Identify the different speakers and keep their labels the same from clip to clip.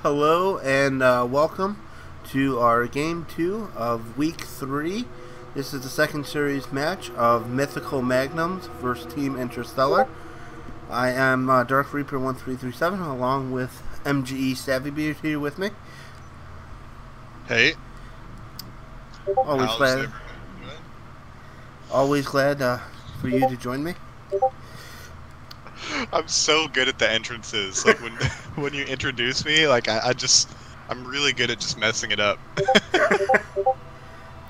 Speaker 1: Hello, and welcome to our Game 2 of Week 3. This is the second series match of Mythical Magnums versus Team Interstellar. I am Dark Reaper 1337 along with MGE Savvybeard here with me.
Speaker 2: Hey.
Speaker 1: Always glad for you to join me.
Speaker 2: I'm so good at the entrances. Like when you introduce me, like I'm really good at just messing it up.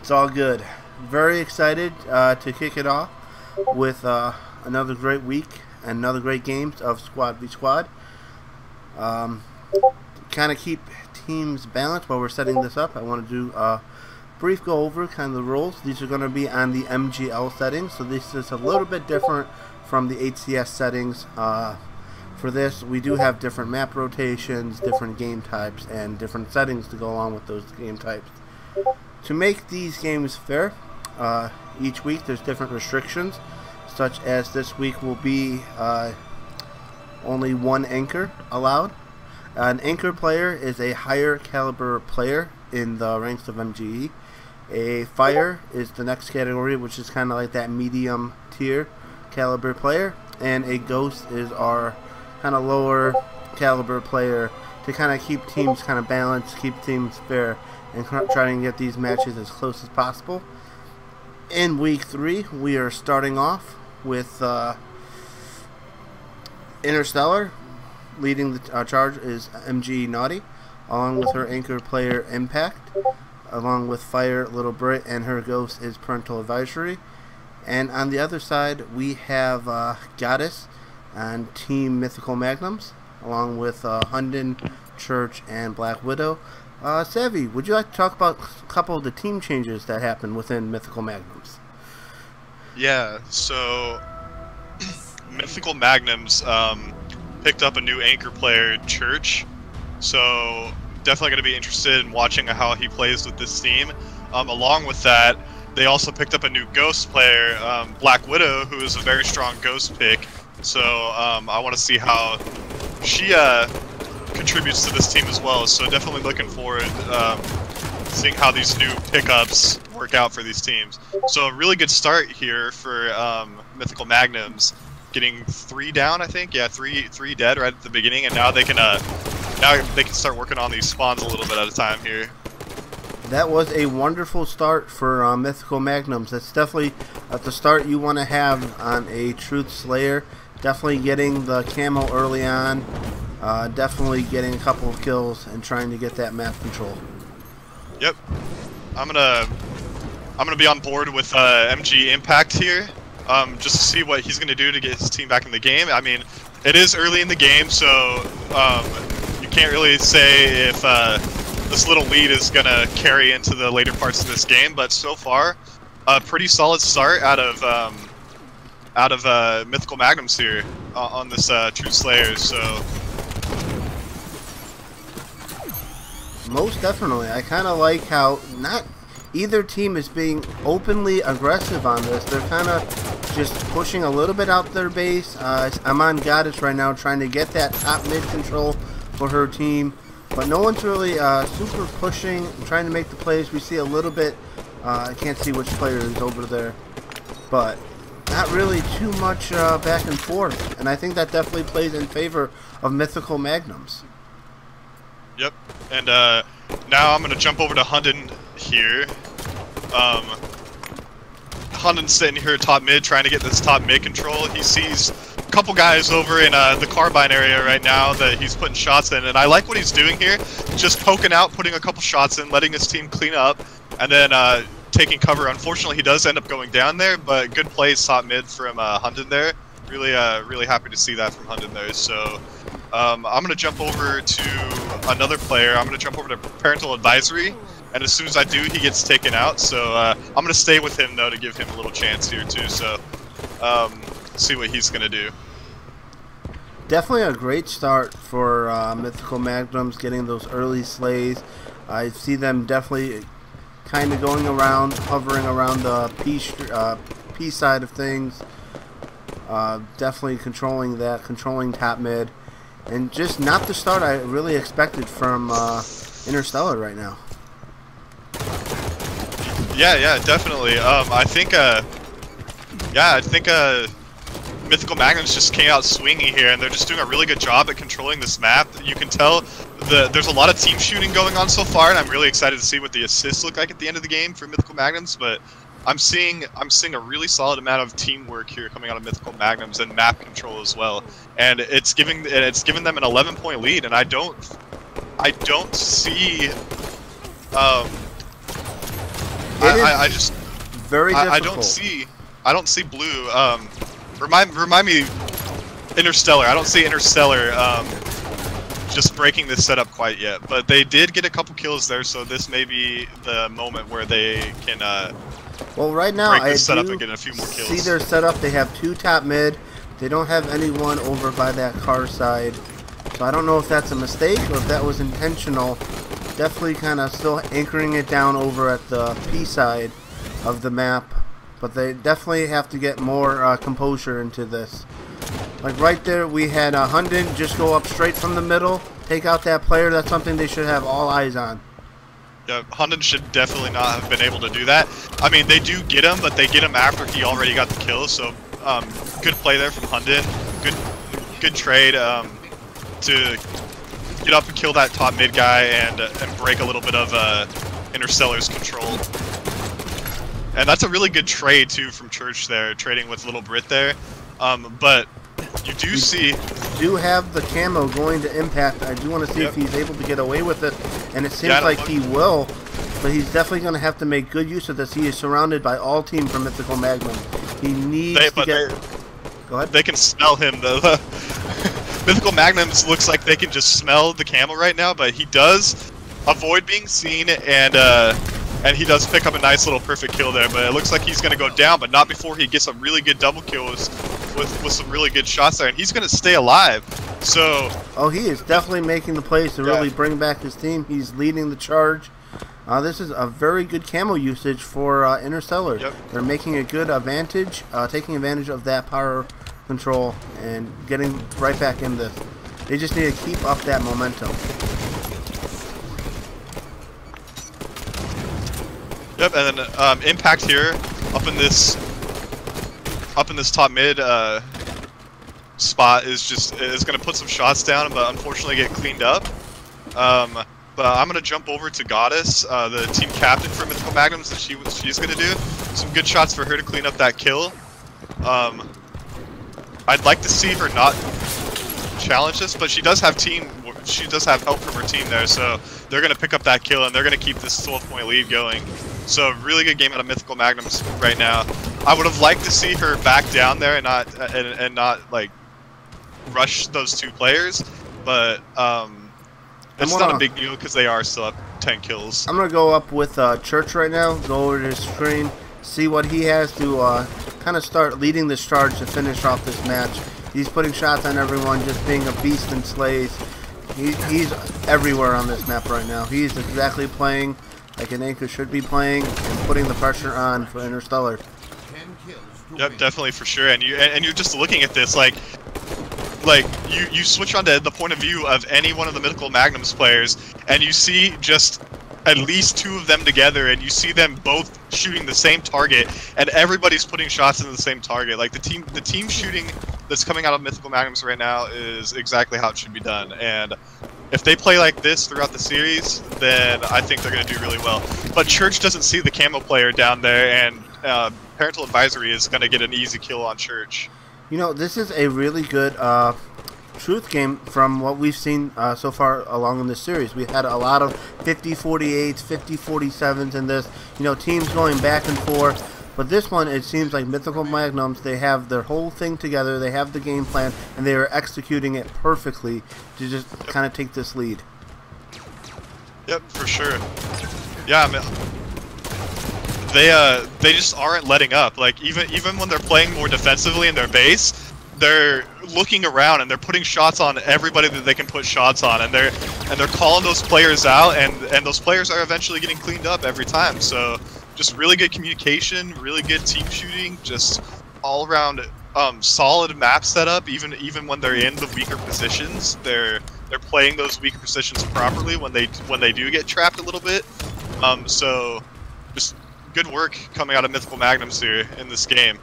Speaker 1: It's all good. Very excited to kick it off with another great week and another great games of Squad v Squad. Kind of keep teams balanced while we're setting this up. I want to do a brief go over kind of the rules. These are going to be on the MGL settings, so this is a little bit different from the HCS settings. For this, we do have different map rotations, different game types, and different settings to go along with those game types. To make these games fair, each week there's different restrictions, such as this week will be only one anchor allowed. An anchor player is a higher caliber player in the ranks of MGE. A fire is the next category, which is kind of like that medium tier caliber player, and a ghost is our kind of lower caliber player to kind of keep teams kind of balanced, keep teams fair, and trying to get these matches as close as possible. In week 3, we are starting off with Interstellar. Leading the charge is MG Naughty, along with her anchor player Impact, along with Fire Little Brit, and her ghost is Parental Advisory. And on the other side, we have Goddess and Team Mythical Magnums, along with Hunden, Church, and Black Widow. Savvy, would you like to talk about a couple of the team changes that happened within Mythical Magnums?
Speaker 2: Yeah, so Mythical Magnums picked up a new anchor player, Church. So definitely going to be interested in watching how he plays with this team. Along with that, they also picked up a new ghost player, Black Widow, who is a very strong ghost pick. So I want to see how she contributes to this team as well. So definitely looking forward seeing how these new pickups work out for these teams. So a really good start here for Mythical Magnums, getting 3 down, I think. Yeah, three dead right at the beginning, and now they can start working on these spawns a little bit at a time here.
Speaker 1: That was a wonderful start for Mythical Magnums. That's definitely at the start you want to have on a Truth Slayer. Definitely getting the camo early on. Definitely getting a couple of kills and trying to get that map control.
Speaker 2: Yep. I'm gonna be on board with MG Impact here, just to see what he's gonna do to get his team back in the game. I mean, it is early in the game, so you can't really say if this little lead is gonna carry into the later parts of this game, but so far, a pretty solid start out of Mythical Magnums here on this True Slayer. So
Speaker 1: most definitely, I kind of like how not either team is being openly aggressive on this. They're kind of just pushing a little bit out their base. I'm on Goddess right now, trying to get that top mid control for her team. But no one's really super pushing, trying to make the plays. We see a little bit, I can't see which player is over there, but not really too much back and forth. And I think that definitely plays in favor of Mythical Magnums.
Speaker 2: Yep, and now I'm going to jump over to Hunden here. Hunden's sitting here top mid, trying to get this top mid control. He sees a couple guys over in the carbine area right now that he's putting shots in, and I like what he's doing here. Just poking out, putting a couple shots in, letting his team clean up, and then taking cover. Unfortunately, he does end up going down there, but good plays top mid from Hunden there. Really happy to see that from Hunden there. So I'm gonna jump over to another player. I'm gonna jump over to Parental Advisory, and as soon as I do, he gets taken out. So I'm gonna stay with him though to give him a little chance here too. So see what he's gonna do.
Speaker 1: Definitely a great start for Mythical Magnums, getting those early slays. I see them definitely kind of going around, hovering around the P side of things. Definitely controlling top mid, and just not the start I really expected from Interstellar right now.
Speaker 2: Yeah, definitely. I think Mythical Magnums just came out swinging here, and they're just doing a really good job at controlling this map. You can tell there's a lot of team shooting going on so far, and I'm really excited to see what the assists look like at the end of the game for Mythical Magnums. But I'm seeing a really solid amount of teamwork here coming out of Mythical Magnums and map control as well, and it's giving them an 11-point lead. And I don't see I just
Speaker 1: very difficult.
Speaker 2: I don't see blue. Remind me, Interstellar. I don't see Interstellar just breaking this setup quite yet, but they did get a couple kills there, so this may be the moment where they can
Speaker 1: well, right now
Speaker 2: break
Speaker 1: I
Speaker 2: this setup and get a few more kills.
Speaker 1: See their setup. They have 2 top mid. They don't have anyone over by that car side, so I don't know if that's a mistake or if that was intentional. Definitely kind of still anchoring it down over at the P side of the map. But they definitely have to get more composure into this. Like right there, we had Hunden just go up straight from the middle, take out that player. That's something they should have all eyes on.
Speaker 2: Yeah, Hunden should definitely not have been able to do that. I mean, they do get him, but they get him after he already got the kill. So good play there from Hunden. Good trade to get up and kill that top mid guy and break a little bit of Interstellar's control. And that's a really good trade too from Church there, trading with Little Brit there. But you do
Speaker 1: have the camo going to Impact. I do want to see if he's able to get away with it, and it seems like he will. But he's definitely going to have to make good use of this. He is surrounded by all team from Mythical Magnum. He needs to get. Go ahead.
Speaker 2: They can smell him though. Mythical Magnums looks like they can just smell the camo right now, but he does avoid being seen, and he does pick up a nice little perfect kill there, but it looks like he's going to go down, but not before he gets a really good double kill with some really good shots there, and he's going to stay alive. So
Speaker 1: oh, he is definitely making the plays to really bring back his team. He's leading the charge. This is a very good camo usage for Interstellar.
Speaker 2: Yep.
Speaker 1: They're making a good advantage, taking advantage of that power control and getting right back in this. They just need to keep up that momentum.
Speaker 2: Yep, and then Impact here up in this top mid spot is going to put some shots down, but unfortunately get cleaned up. But I'm going to jump over to Goddess, the team captain for Mythical Magnums, and she's going to do some good shots for her to clean up that kill. I'd like to see her not challenge this, but she does have help from her team there, so they're going to pick up that kill and they're going to keep this 12-point lead going. So really good game out of Mythical Magnums right now. I would have liked to see her back down there and not like rush those 2 players, but it's not a big deal because they are still up 10 kills.
Speaker 1: I'm gonna go up with Church right now. Go over to his screen, see what he has to kind of start leading this charge to finish off this match. He's putting shots on everyone, just being a beast and slays. He's everywhere on this map right now. He's exactly playing like an anchor should be playing and putting the pressure on for Interstellar.
Speaker 2: Yep, definitely for sure. And you're just looking at this like you switch onto the point of view of any one of the Mythical Magnums players, and you see just at least 2 of them together, and you see them both shooting the same target, and everybody's putting shots into the same target. Like the team shooting that's coming out of Mythical Magnums right now is exactly how it should be done. And if they play like this throughout the series, then I think they're going to do really well. But Church doesn't see the camo player down there, and Parental Advisory is going to get an easy kill on Church.
Speaker 1: You know, this is a really good truth game from what we've seen so far along in this series. We've had a lot of 50-48s, 50-47s in this. You know, teams going back and forth. But this one, it seems like Mythical Magnums, they have their whole thing together, they have the game plan, and they are executing it perfectly to just kind of take this lead.
Speaker 2: Yep, for sure. Yeah, I mean, they just aren't letting up. Like even when they're playing more defensively in their base, they're looking around and they're putting shots on everybody that they can put shots on, and they're calling those players out, and those players are eventually getting cleaned up every time. So just really good communication, really good team shooting, just all around solid map setup. Even when they're in the weaker positions, they're playing those weaker positions properly when they do get trapped a little bit. So just good work coming out of Mythical Magnums here in this game.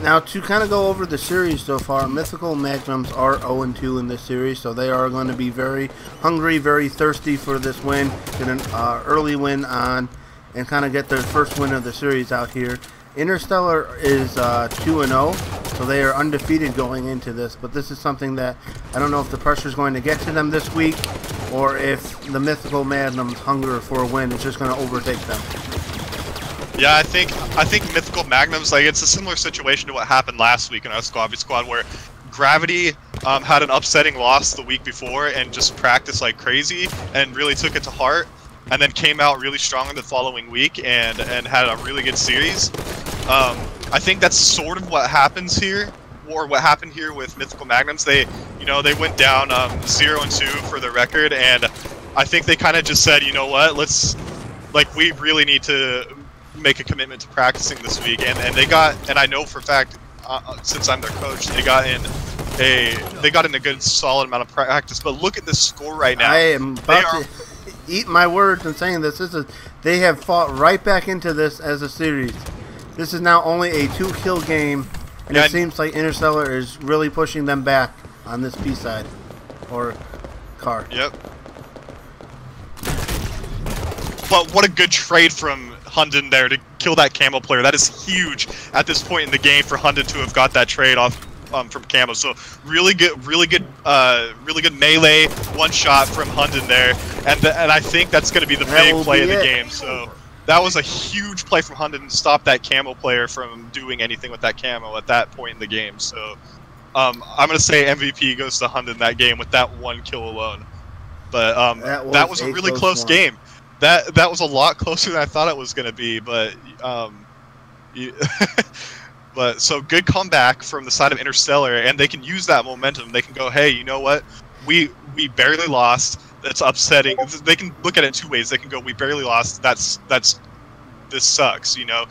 Speaker 1: Now, to kind of go over the series so far, Mythical Magnums are 0-2 in this series, so they are going to be very hungry, very thirsty for this win, get an early win on, and kind of get their first win of the series out here. Interstellar is 2-0, so they are undefeated going into this, but this is something that I don't know if the pressure is going to get to them this week, or if the Mythical Magnums' hunger for a win is just going to overtake them.
Speaker 2: Yeah, I think Mythical Magnums, like, it's a similar situation to what happened last week in our Squad v Squad, where Gravity had an upsetting loss the week before and just practiced like crazy and really took it to heart, and then came out really strong in the following week and had a really good series. I think that's sort of what happens here, or what happened here with Mythical Magnums. They went down 0-2 for the record, and I think they kind of just said, you know what, we really need to make a commitment to practicing this week, and they got, and I know for a fact, since I'm their coach, they got in a good solid amount of practice. But look at this score right now.
Speaker 1: I am about to eat my words in saying this. They have fought right back into this as a series. This is now only a 2-kill game, and it seems like Interstellar is really pushing them back on this B side or card.
Speaker 2: Yep. But what a good trade from Hunden there to kill that Camo player. That is huge at this point in the game for Hunden to have got that trade off from Camo. So really good melee one shot from Hunden there, and I think that's going to be the big play of the game. So that was a huge play from Hunden to stop that Camo player from doing anything with that Camo at that point in the game. So I'm going to say MVP goes to Hunden that game with that one kill alone. But that was a really close game. That was a lot closer than I thought it was going to be, but but so good comeback from the side of Interstellar, and they can use that momentum. They can go, hey, you know what? We barely lost. That's upsetting. They can look at it two ways. They can go, we barely lost. This sucks. You know,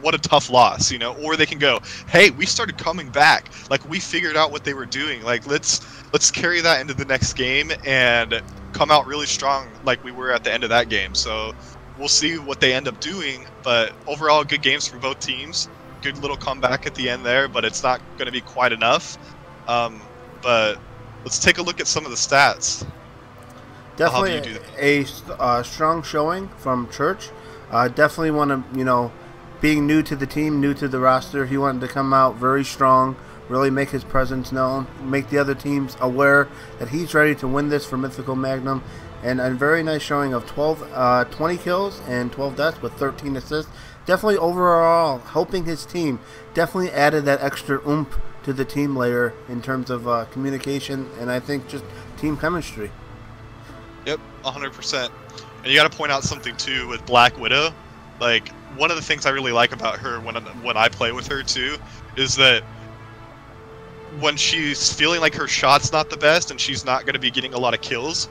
Speaker 2: what a tough loss. You know, or they can go, hey, we started coming back. Like, we figured out what they were doing. Like, let's carry that into the next game and come out really strong like we were at the end of that game. So we'll see what they end up doing, but overall good games from both teams. Good little comeback at the end there, but it's not going to be quite enough. But let's take a look at some of the stats.
Speaker 1: Definitely a strong showing from Church. Definitely want to, being new to the team, new to the roster, he wanted to come out very strong, really make his presence known, make the other teams aware that he's ready to win this for Mythical Magnum. And a very nice showing of 20 kills and 12 deaths with 13 assists. Definitely overall helping his team. Definitely added that extra oomph to the team layer in terms of communication and I think just team chemistry. Yep,
Speaker 2: 100%. And you got to point out something too with Black Widow. Like, one of the things I really like about her when I play with her too is that when she's feeling like her shot's not the best and she's not going to be getting a lot of kills,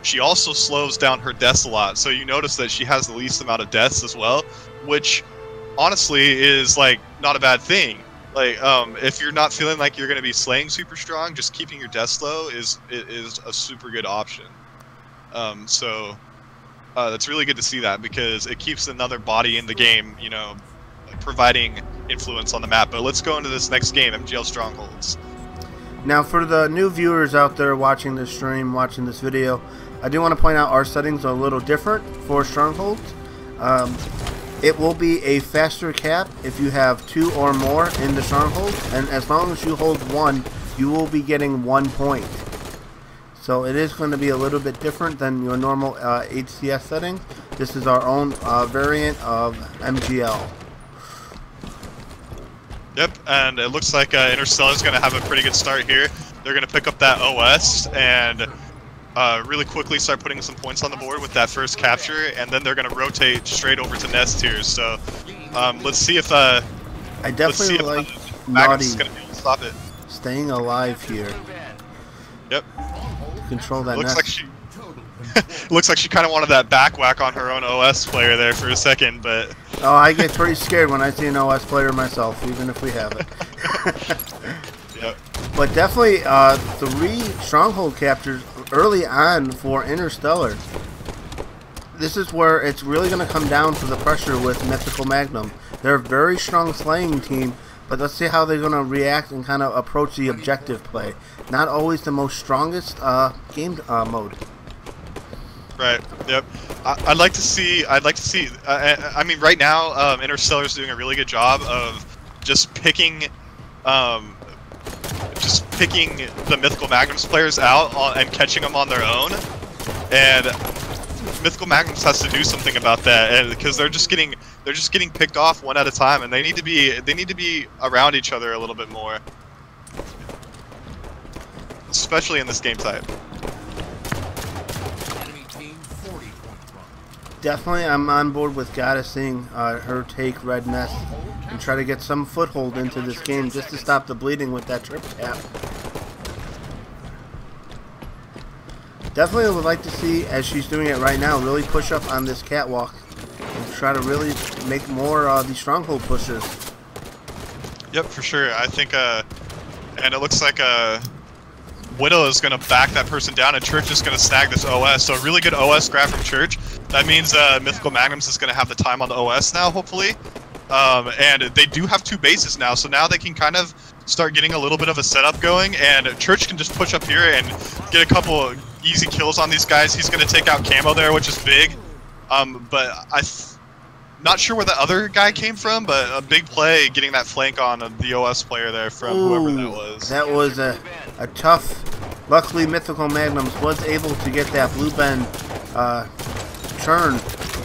Speaker 2: she also slows down her deaths a lot. So you notice that she has the least amount of deaths as well, which honestly is like not a bad thing. Like, if you're not feeling like you're going to be slaying super strong, just keeping your deaths low is a super good option. So that's really good to see that, because it keeps another body in the game, providing influence on the map. But let's go into this next game, MGL Strongholds.
Speaker 1: Now, for the new viewers out there watching this stream, watching this video, I do want to point out our settings are a little different for Strongholds. It will be a faster cap if you have 2 or more in the Stronghold, and as long as you hold 1, you will be getting 1 point. So it is going to be a little bit different than your normal HCS settings, This is our own variant of MGL.
Speaker 2: Yep, and it looks like Interstellar is going to have a pretty good start here. They're going to pick up that OS and really quickly start putting some points on the board with that first capture, and then they're going to rotate straight over to nest tiers. So let's see if
Speaker 1: I definitely like Naughty
Speaker 2: is going to be able to stop it.
Speaker 1: Staying alive here.
Speaker 2: Yep.
Speaker 1: Control that
Speaker 2: looks
Speaker 1: nest.
Speaker 2: like she looks like she kind of wanted that back whack on her own OS player there for a second, but
Speaker 1: oh, I get pretty scared when I see an OS player myself, even if we have it.
Speaker 2: Yep.
Speaker 1: But definitely 3 stronghold captures early on for Interstellar. This is where it's really going to come down to the pressure with Mythical Magnum. They're a very strong slaying team, but let's see how they're going to react and kind of approach the objective play. Not always the most strongest game mode.
Speaker 2: Right. Yep. I'd like to see. I mean, right now, Interstellar's doing a really good job of just picking the Mythical Magnums players out and catching them on their own. And Mythical Magnums has to do something about that, and because they're just getting picked off one at a time, and they need to be around each other a little bit more, especially in this game type.
Speaker 1: Definitely, I'm on board with Goddess seeing her take Red Nest and try to get some foothold into this game just to stop the bleeding with that trip tap. Definitely would like to see, as she's doing it right now, really push up on this catwalk and try to really make more these stronghold pushes.
Speaker 2: Yep, for sure. I think, and it looks like Widow is going to back that person down, and Church is going to snag this OS. So a really good OS grab from Church. That means Mythical Magnums is going to have the time on the OS now, hopefully. And they do have 2 bases now, so now they can kind of start getting a little bit of a setup going, and Church can just push up here and get a couple easy kills on these guys. He's going to take out Camo there, which is big. But not sure where the other guy came from, but a big play getting that flank on the OS player there from whoever that was.
Speaker 1: That was a tough. Luckily, Mythical Magnums was able to get that blue bend turn,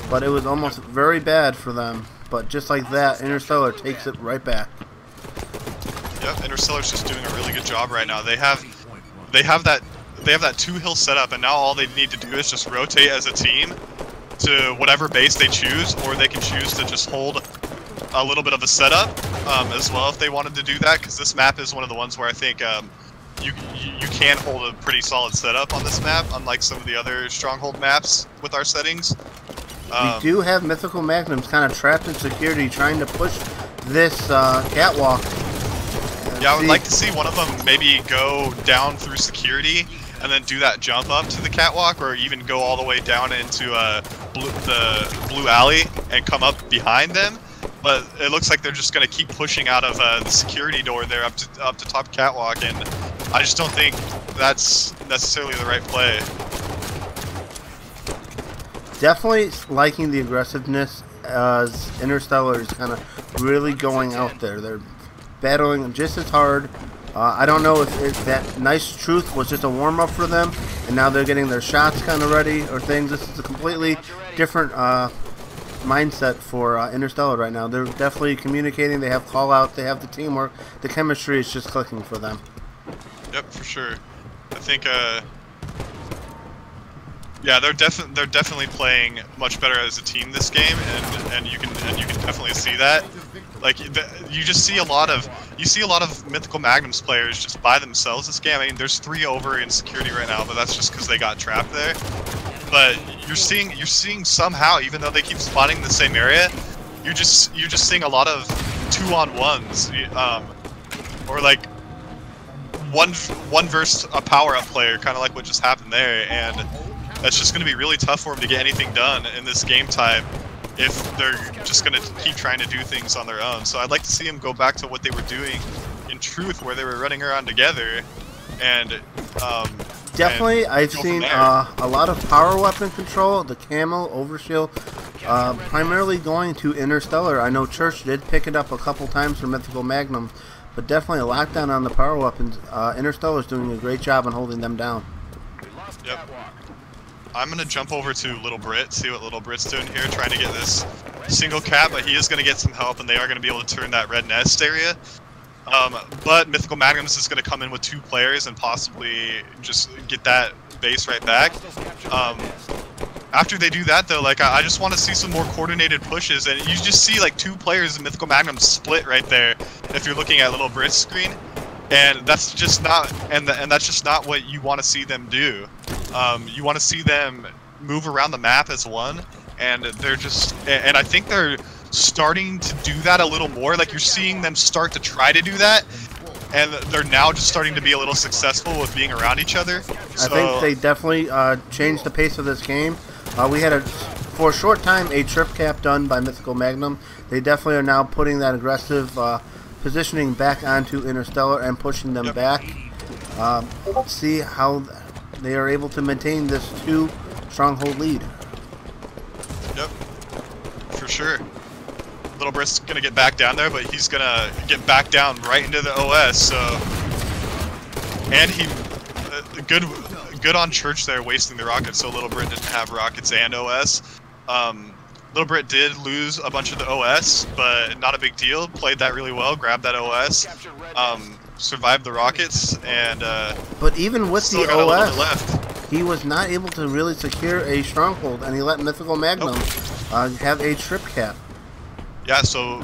Speaker 1: but it was almost very bad for them. But just like that, Interstellar takes it right back.
Speaker 2: Yep, Interstellar's just doing a really good job right now. They have that 2-hill setup, and now all they need to do is just rotate as a team to whatever base they choose, or they can choose to just hold a little bit of a setup as well if they wanted to do that, because this map is one of the ones where I think you can hold a pretty solid setup on this map, unlike some of the other stronghold maps with our settings.
Speaker 1: We do have Mythical Magnums kind of trapped in security, trying to push this catwalk.
Speaker 2: Yeah, I would like to see one of them maybe go down through security and then do that jump up to the catwalk, or even go all the way down into the blue alley and come up behind them. But it looks like they're just going to keep pushing out of the security door there up to top catwalk, and I just don't think that's necessarily the right play.
Speaker 1: Definitely liking the aggressiveness as Interstellar is kind of really going out there. They're battling just as hard. I don't know if that nice truth was just a warm-up for them, and now they're getting their shots kind of ready or things. This is a completely different mindset for Interstellar right now. They're definitely communicating. They have call-out. They have the teamwork. The chemistry is just clicking for them.
Speaker 2: Yep, for sure. I think, yeah, they're definitely playing much better as a team this game, and you can definitely see that. Like you just see a lot of Mythical Magnums players just by themselves this game. I mean, there's 3 over in security right now, but that's just because they got trapped there. But you're seeing somehow, even though they keep spawning in the same area, you're just seeing a lot of 2-on-1s, or like one versus a power-up player, kind of like what just happened there, and that's just going to be really tough for them to get anything done in this game type if they're just going to keep trying to do things on their own. So I'd like to see them go back to what they were doing in Truth, where they were running around together, and
Speaker 1: definitely I've seen a lot of power weapon control, the camo, overshield, primarily going to Interstellar. I know Church did pick it up a couple times for Mythical Magnum, but definitely a lockdown on the power weapons. Interstellar's doing a great job on holding them down.
Speaker 2: Yep. I'm gonna jump over to Little Brit, see what Little Brit's doing here, trying to get this single cap, but he is gonna get some help, and they are gonna be able to turn that red nest area. But Mythical Magnums is gonna come in with 2 players and possibly just get that base right back. After they do that, though, like I just want to see some more coordinated pushes, and you just see like 2 players in Mythical Magnums split right there. If you're looking at Little Brit's screen, and that's just not, and that's just not what you want to see them do. You want to see them move around the map as one, and they're just, and I think they're starting to do that a little more. Like you're seeing them start to try to do that, and they're now just starting to be a little successful with being around each other. So,
Speaker 1: I think they definitely changed the pace of this game. We had, for a short time, a trip cap done by Mythical Magnum. They definitely are now putting that aggressive positioning back onto Interstellar and pushing them back. Let's see how they are able to maintain this 2 stronghold lead.
Speaker 2: Yep, for sure. Little Brit's gonna get back down there, but he's gonna get back down right into the OS. So, and he good on Church there, wasting the rockets. So Little Brit didn't have rockets and OS. Little Brit did lose a bunch of the OS, but not a big deal. Played that really well, grabbed that OS, survived the rockets, and
Speaker 1: but even with the OS,
Speaker 2: left.
Speaker 1: He was not able to really secure a stronghold, and he let Mythical Magnum have a trip cap.
Speaker 2: Yeah, so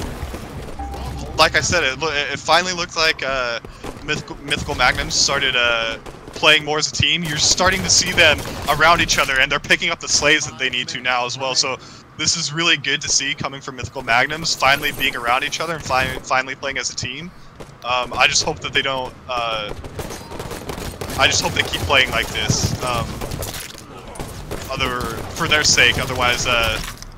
Speaker 2: like I said, it finally looked like Mythical Magnums started playing more as a team. You're starting to see them around each other, and they're picking up the slays that they need to now as well. So this is really good to see coming from Mythical Magnums, finally being around each other and finally playing as a team. I just hope that they don't. I just hope they keep playing like this. For their sake, otherwise,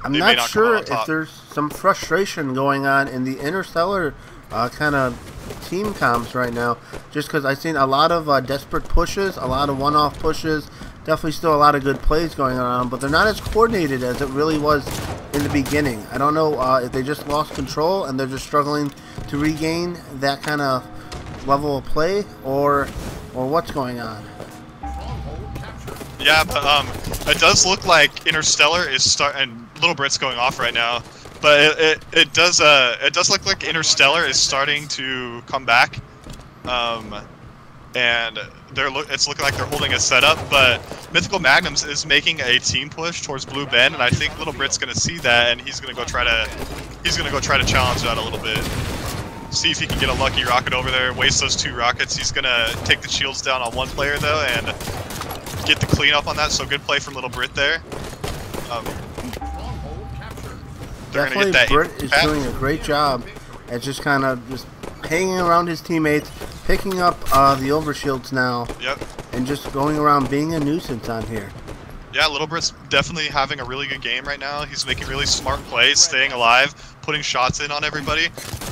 Speaker 1: I'm not sure if there's some frustration going on in the Interstellar kind of team comps right now, just because I've seen a lot of desperate pushes, a lot of one-off pushes, definitely still a lot of good plays going on, but they're not as coordinated as it really was in the beginning. I don't know if they just lost control and they're just struggling to regain that kind of level of play, or what's going on.
Speaker 2: Yeah, but it does look like Interstellar is and Little Brit's going off right now. But it does look like Interstellar is starting to come back, and it's looking like they're holding a setup. But Mythical Magnums is making a team push towards Blue Bend, and I think Little Brit's gonna see that, and he's gonna go try to challenge that a little bit. See if he can get a lucky rocket over there. Waste those 2 rockets. He's gonna take the shields down on 1 player though, and get the cleanup on that. So good play from Little Brit there.
Speaker 1: Definitely, Brit is doing a great job at just kind of just hanging around his teammates, picking up the overshields now, and just going around being a nuisance on here.
Speaker 2: Yeah, Little Brit's definitely having a really good game right now. He's making really smart plays, staying alive, putting shots in on everybody.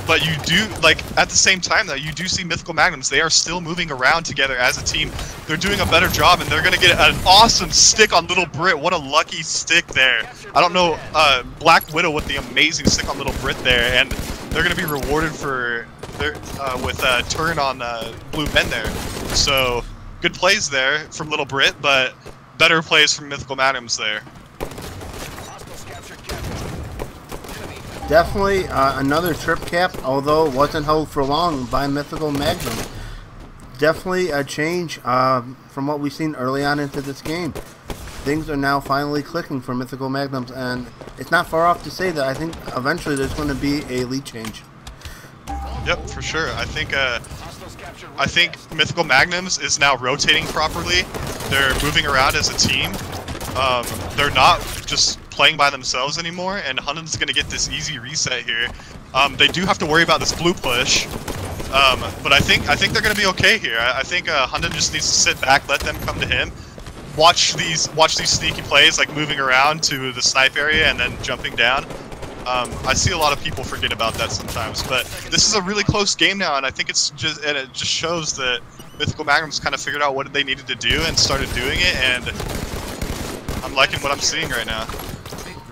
Speaker 2: But you do, like, at the same time, though, you do see Mythical Magnums. They are still moving around together as a team. They're doing a better job, and they're going to get an awesome stick on Little Brit. What a lucky stick there. I don't know, Black Widow with the amazing stick on Little Brit there, and they're going to be rewarded for with a turn on Blue Bend there. So, good plays there from Little Brit, but better plays from Mythical Magnums there.
Speaker 1: Definitely another trip cap, although it wasn't held for long by Mythical Magnum. Definitely a change from what we've seen early on into this game. Things are now finally clicking for Mythical Magnums, and it's not far off to say that I think eventually there's going to be a lead change.
Speaker 2: Yep, for sure. I think Mythical Magnums is now rotating properly. They're moving around as a team. They're not just playing by themselves anymore, and Hunnen's going to get this easy reset here. They do have to worry about this blue push, but I think they're going to be okay here. I think Hunnen just needs to sit back, let them come to him, watch these sneaky plays, like moving around to the snipe area and then jumping down. I see a lot of people forget about that sometimes, but this is a really close game now, and I think it just shows that Mythical Magnums kind of figured out what they needed to do and started doing it, and I'm liking what I'm seeing right now.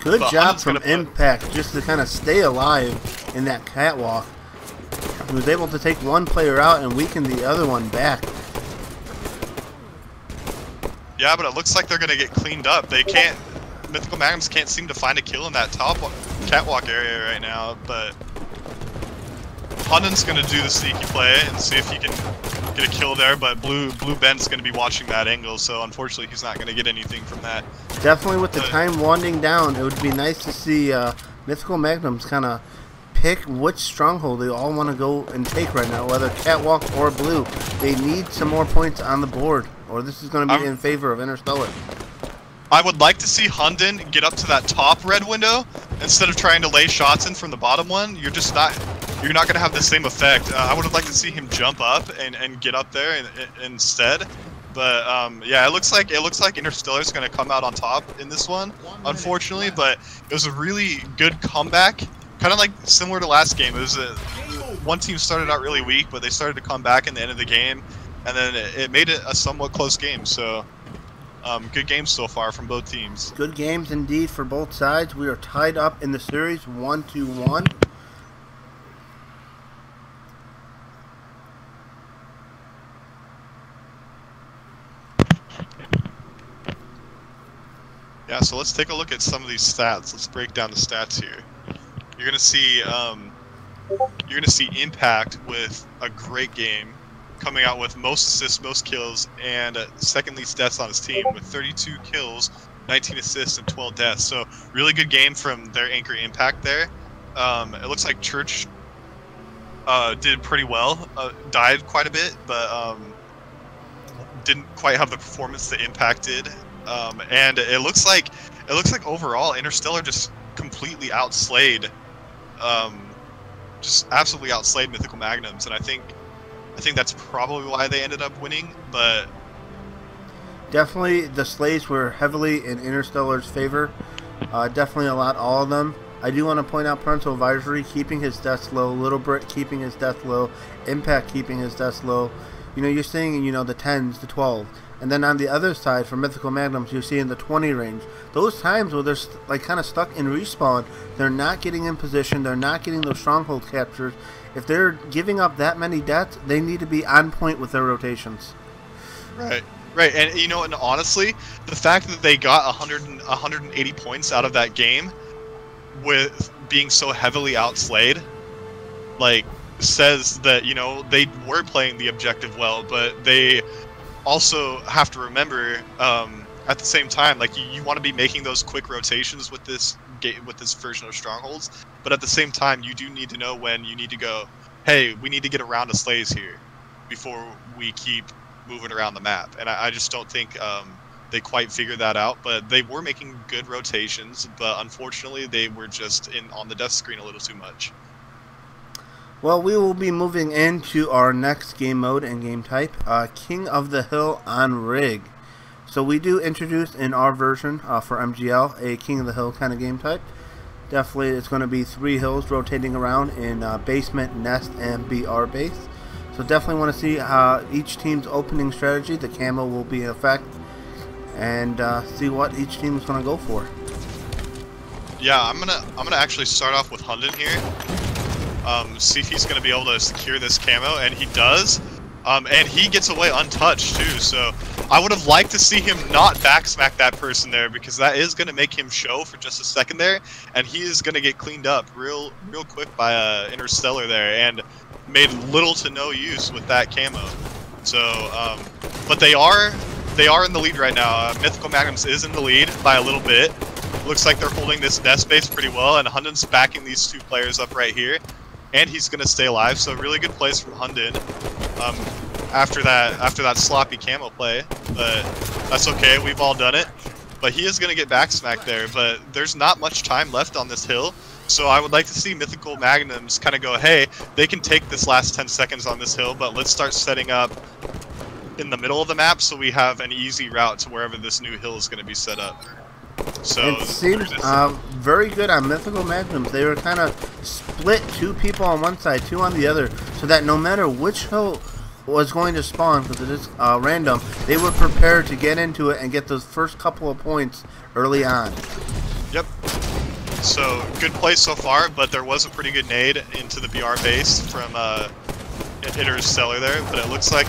Speaker 1: Good job from Impact just to kind of stay alive in that catwalk. He was able to take one player out and weaken the other one back.
Speaker 2: Yeah, but it looks like they're gonna get cleaned up. They can't. Mythical Magnums can't seem to find a kill in that top catwalk area right now, but Hunden's gonna do the sneaky play and see if he can get a kill there, but Blue Ben's gonna be watching that angle, so unfortunately he's not gonna get anything from that.
Speaker 1: Definitely with the time winding down, it would be nice to see Mythical Magnums kind of pick which stronghold they all want to go and take right now, whether catwalk or blue. They need some more points on the board, or this is going to be in favor of Interstellar.
Speaker 2: I would like to see Hunden get up to that top red window instead of trying to lay shots in from the bottom one. You're not going to have the same effect. I would have liked to see him jump up and get up there instead. But yeah, it looks like Interstellar's going to come out on top in this one, unfortunately. But it was a really good comeback, kind of like similar to last game. It was one team started out really weak, but they started to come back in the end of the game, and then it made it a somewhat close game. So. Good games so far from both teams.
Speaker 1: Good games indeed for both sides. We are tied up in the series 1-1.
Speaker 2: Yeah, so let's take a look at some of these stats. Let's break down the stats here. You're gonna see Impact with a great game, coming out with most assists, most kills, and second least deaths on his team with 32 kills, 19 assists, and 12 deaths. So really good game from their anchor Impact there. It looks like Church did pretty well, died quite a bit, but didn't quite have the performance that Impact did. And it looks like overall Interstellar just completely outslayed, just absolutely outslayed Mythical Magnums, and I think that's probably why they ended up winning, but
Speaker 1: definitely the slays were heavily in Interstellar's favor. Definitely all of them. I do want to point out Parental Advisory keeping his deaths low, Little Brit keeping his death low, Impact keeping his deaths low. You know, you're seeing, you know, the 10s, the 12s. And then on the other side, for Mythical Magnums, you're seeing the 20 range. Those times where they're like kind of stuck in respawn, they're not getting in position, they're not getting those stronghold captures. If they're giving up that many deaths, they need to be on point with their rotations.
Speaker 2: Right, and you know, and honestly, the fact that they got 180 points out of that game, with being so heavily outslayed, like, says that, you know, they were playing the objective well, but they also have to remember, at the same time, like, you want to be making those quick rotations with this version of Strongholds, but at the same time, you do need to know when you need to go, hey, we need to get a round of slays here before we keep moving around the map. And I just don't think they quite figured that out, but they were making good rotations, but unfortunately they were just on the death screen a little too much.
Speaker 1: Well, we will be moving into our next game mode and game type, King of the Hill on Rig. So we do introduce in our version for MGL a King of the Hill kind of game type. Definitely it's going to be 3 hills rotating around in basement, nest, and BR base. So definitely want to see each team's opening strategy. The camo will be in effect, and see what each team is going to go for.
Speaker 2: Yeah, I'm gonna actually start off with Hunden here. See if he's going to be able to secure this camo, and he does. And he gets away untouched too, so I would have liked to see him not backsmack that person there, because that is going to make him show for just a second there, and he is going to get cleaned up real quick by Interstellar there, and made little to no use with that camo. So, but they are in the lead right now. Mythical Magnums is in the lead by a little bit. Looks like they're holding this nest base pretty well, and Hunden's backing these 2 players up right here. And he's going to stay alive, so really good plays from Hunden after that sloppy camo play, but that's okay, we've all done it. But he is going to get backsmacked there, but there's not much time left on this hill, so I would like to see Mythical Magnums kind of go, hey, they can take this last 10 seconds on this hill, but let's start setting up in the middle of the map so we have an easy route to wherever this new hill is going to be set up. So
Speaker 1: it seems very good on Mythical Magnums. They were kind of split, 2 people on one side, 2 on the other, so that no matter which hill was going to spawn, because it is random, they were prepared to get into it and get those first couple of points early on.
Speaker 2: Yep. So good play so far, but there was a pretty good nade into the BR base from Interstellar there, but it looks like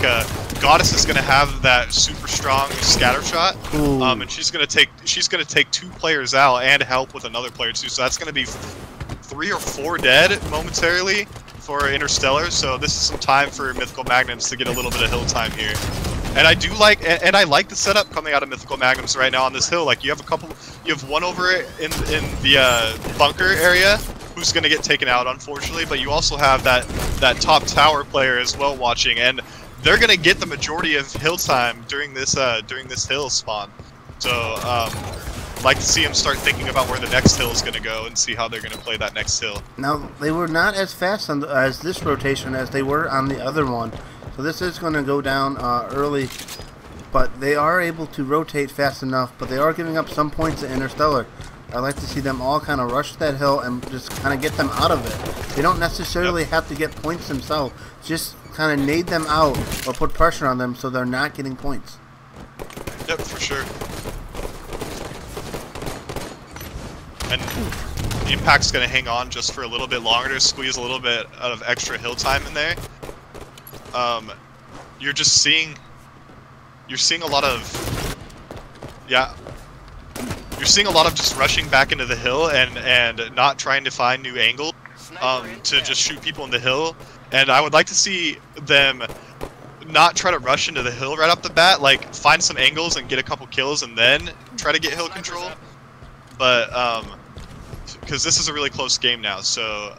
Speaker 2: Goddess is gonna have that super strong scatter shot,
Speaker 1: Ooh.
Speaker 2: and she's gonna take 2 players out and help with another player too. So that's gonna be 3 or 4 dead momentarily for Interstellar. So this is some time for Mythical Magnums to get a little bit of hill time here. And I do like, and I like the setup coming out of Mythical Magnums right now on this hill. Like you have one over in the bunker area who's gonna get taken out, unfortunately. But you also have that top tower player as well watching, and they're gonna get the majority of hill time during this hill spawn. So I'd like to see them start thinking about where the next hill is gonna go and see how they're gonna play that next hill.
Speaker 1: Now they were not as fast on as this rotation as they were on the other one. So this is going to go down early, but they are able to rotate fast enough, but they are giving up some points to Interstellar. I'd like to see them all kind of rush that hill and just kind of get them out of it. They don't necessarily have to get points themselves, just kind of nade them out or put pressure on them so they're not getting points.
Speaker 2: Yep, for sure. And Impact's going to hang on just for a little bit longer to squeeze a little bit of extra hill time in there. You're seeing a lot of, yeah, you're seeing a lot of just rushing back into the hill and not trying to find new angles to just shoot people in the hill. And I would like to see them not try to rush into the hill right off the bat, like find some angles and get a couple kills and then try to get hill control. But because this is a really close game now, so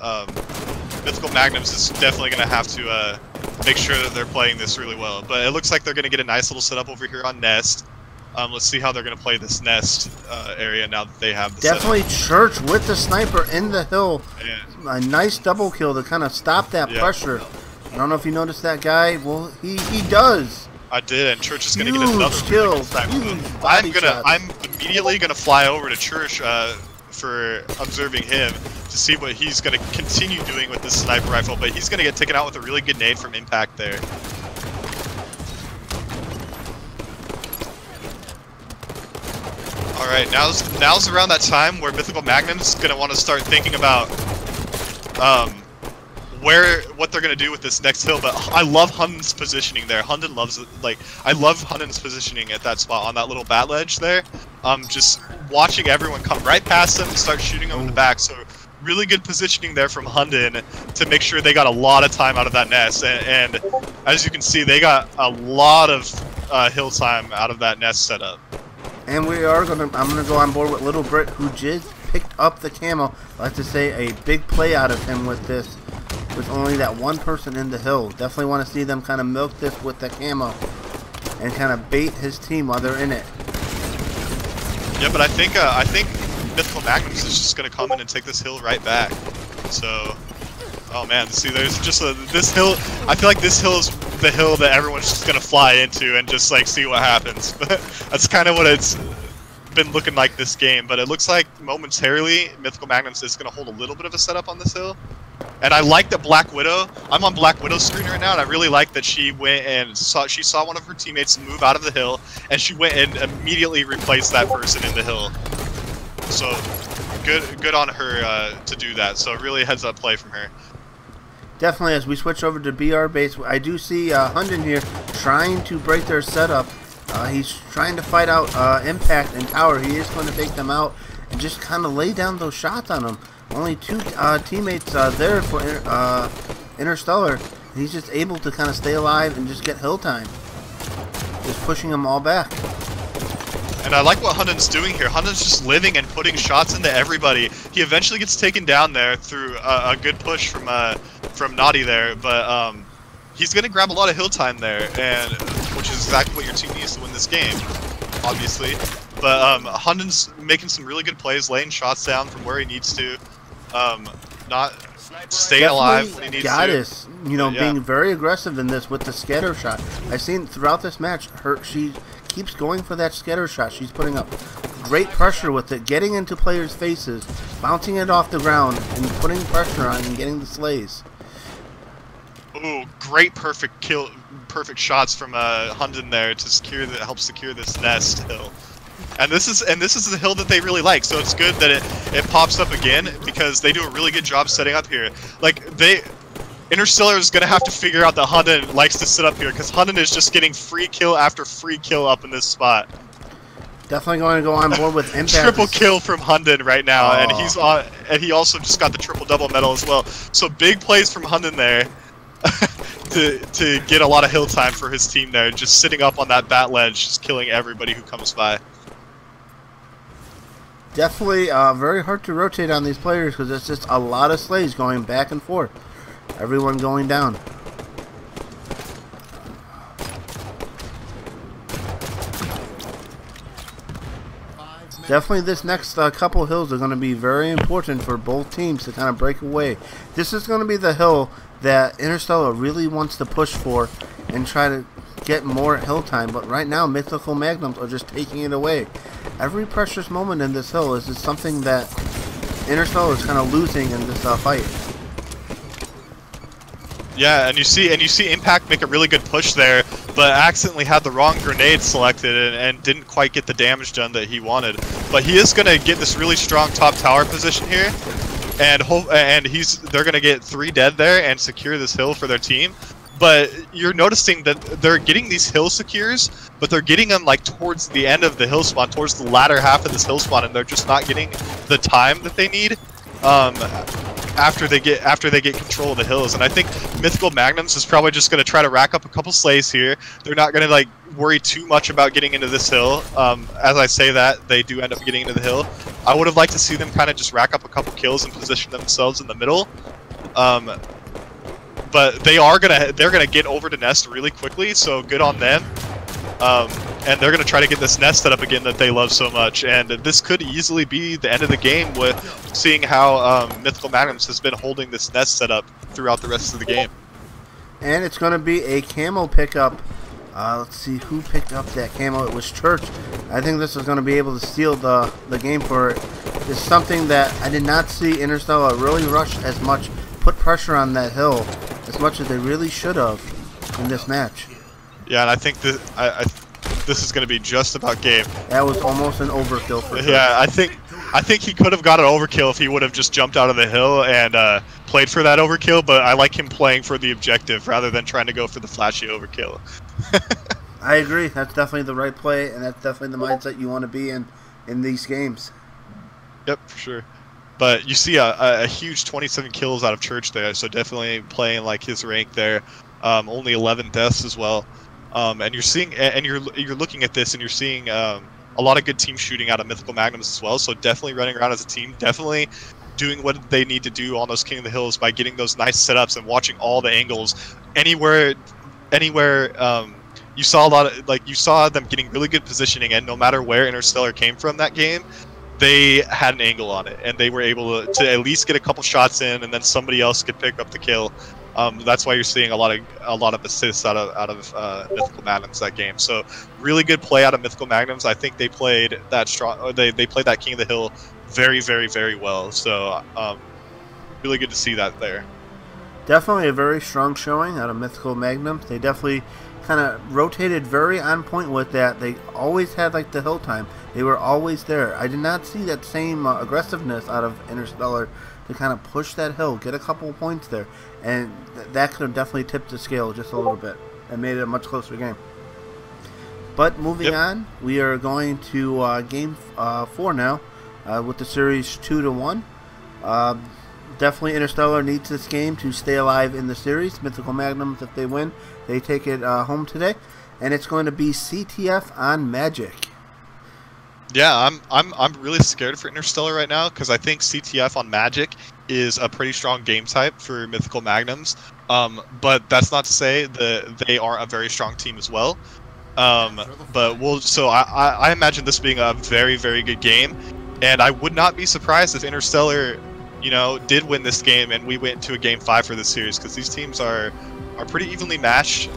Speaker 2: Mythical Magnums is definitely going to have to make sure that they're playing this really well. But it looks like they're going to get a nice little setup over here on Nest. Let's see how they're going to play this Nest area now that they have the
Speaker 1: Definitely
Speaker 2: setup.
Speaker 1: Church with the sniper in the hill.
Speaker 2: Yeah.
Speaker 1: A nice double kill to kind of stop that pressure. I don't know if you noticed that guy. Well, he does.
Speaker 2: I did, and Church is going to get another
Speaker 1: kill.
Speaker 2: I'm immediately going to fly over to Church for observing him to see what he's going to continue doing with this sniper rifle, but he's going to get taken out with a really good nade from Impact there. Alright, now's around that time where Mythical Magnum's going to want to start thinking about what they're going to do with this next hill, but I love Hunden's positioning there. Hunden loves it. Like, I love Hunden's positioning at that spot on that little bat ledge there. Just watching everyone come right past them and start shooting them in the back. So really good positioning there from Hunden to make sure they got a lot of time out of that nest. And as you can see, they got a lot of hill time out of that nest setup.
Speaker 1: And I'm gonna go on board with Little Brit, who just picked up the camo. I like to say a big play out of him with this, with only that one person in the hill. Definitely want to see them kind of milk this with the camo and kind of bait his team while they're in it.
Speaker 2: Yeah, but I think Mythical Magnums is just gonna come in and take this hill right back. So, oh man, see, there's just this hill. I feel like this hill is the hill that everyone's just gonna fly into and just like see what happens. That's kind of what it's been looking like this game. But it looks like momentarily Mythical Magnums is gonna hold a little bit of a setup on this hill. And I like that Black Widow. I'm on Black Widow's screen right now, and I really like that she went and saw one of her teammates move out of the hill, and she went and immediately replaced that person in the hill. So good on her to do that. So really heads up play from her.
Speaker 1: Definitely, as we switch over to BR base, I do see Hunden here trying to break their setup. He's trying to fight out Impact and Tower. He is going to take them out and just kind of lay down those shots on them. Only 2 teammates there for Interstellar. He's just able to kind of stay alive and just get hill time. Just pushing them all back.
Speaker 2: And I like what Hunden's doing here. Hunden's just living and putting shots into everybody. He eventually gets taken down there through a good push from Naughty there, but he's gonna grab a lot of hill time there, and which is exactly what your team needs to win this game, obviously. But Hunden's making some really good plays, laying shots down from where he needs to, not staying alive when he needs to.
Speaker 1: Goddess, you know, being very aggressive in this with the scatter shot. I've seen throughout this match, she keeps going for that scatter shot. She's putting up great pressure with it, getting into players' faces, bouncing it off the ground, and putting pressure on and getting the slays.
Speaker 2: Ooh, great perfect shots from Hunden there to help secure this nest hill. And this is the hill that they really like, so it's good that it pops up again because they do a really good job setting up here. Like Interstellar is going to have to figure out that Hunden likes to sit up here, because Hunden is just getting free kill after free kill up in this spot.
Speaker 1: Definitely going to go on board with Impact.
Speaker 2: Triple kill from Hunden right now, and he's on, and he also just got the triple-double medal as well. So big plays from Hunden there to get a lot of hill time for his team there, just sitting up on that bat ledge, just killing everybody who comes by.
Speaker 1: Definitely very hard to rotate on these players because it's just a lot of slays going back and forth. Everyone going down. Definitely this next couple hills are going to be very important for both teams to kind of break away. This is going to be the hill that Interstellar really wants to push for and try to get more hill time, but right now Mythical Magnums are just taking it away. Every precious moment in this hill is just something that Interstellar is kind of losing in this fight.
Speaker 2: Yeah, and you see Impact make a really good push there, but accidentally had the wrong grenade selected and didn't quite get the damage done that he wanted. But he is gonna get this really strong top tower position here, and they're gonna get 3 dead there and secure this hill for their team. But you're noticing that they're getting these hill secures, but they're getting them like towards the end of the hill spawn, towards the latter half of this hill spawn, and they're just not getting the time that they need after they get control of the hills. And I think Mythical Magnums is probably just going to try to rack up a couple slays here. They're not going to like worry too much about getting into this hill. As I say that, they do end up getting into the hill. I would have liked to see them kind of just rack up a couple kills and position themselves in the middle. But they're gonna get over to nest really quickly, so good on them. And they're gonna try to get this nest set up again that they love so much. And this could easily be the end of the game with seeing how Mythical Magnums has been holding this nest set up throughout the rest of the game.
Speaker 1: And it's gonna be a camo pickup. Let's see who picked up that camo. It was Church. I think this is going to be able to steal the game for it. It's something that I did not see Interstellar really rush as much, put pressure on that hill as much as they really should have in this match.
Speaker 2: Yeah, and I think this is going to be just about game.
Speaker 1: That was almost an overkill for sure.
Speaker 2: Yeah, I think he could have got an overkill if he would have just jumped out of the hill and played for that overkill, but I like him playing for the objective rather than trying to go for the flashy overkill.
Speaker 1: I agree. That's definitely the right play, and that's definitely the mindset you want to be in these games.
Speaker 2: Yep, for sure. But you see a huge 27 kills out of Church there, so definitely playing like his rank there. Only 11 deaths as well. And you're seeing, and you're looking at this, and you're seeing a lot of good team shooting out of Mythical Magnums as well. So definitely running around as a team, definitely doing what they need to do on those King of the Hills by getting those nice setups and watching all the angles. Anywhere, you saw a lot of, like, you saw them getting really good positioning, and no matter where Interstellar came from that game, they had an angle on it, and they were able to at least get a couple shots in, and then somebody else could pick up the kill. That's why you're seeing a lot of assists out of Mythical Magnums that game. So really good play out of Mythical Magnums. I think they played that strong. They played that King of the Hill very, very, very well. So really good to see that there. Definitely
Speaker 1: a very strong showing out of Mythical Magnums. They definitely kind of rotated very on point with that. They always had like the hill time. They were always there. I did not see that same aggressiveness out of Interstellar to kind of push that hill, get a couple of points there, and that could have definitely tipped the scale just a little bit and made it a much closer game. But moving on, we are going to game 4 now with the series 2-1. Definitely Interstellar needs this game to stay alive in the series. Mythical Magnums, if they win, they take it home today, and it's going to be CTF on Magic.
Speaker 2: Yeah, I'm really scared for Interstellar right now because I think CTF on Magic is a pretty strong game type for Mythical Magnums. But that's not to say that they are a very strong team as well. So I imagine this being a very, very good game, and I would not be surprised if Interstellar, you know, did win this game and we went to a game 5 for this series, because these teams are pretty evenly matched.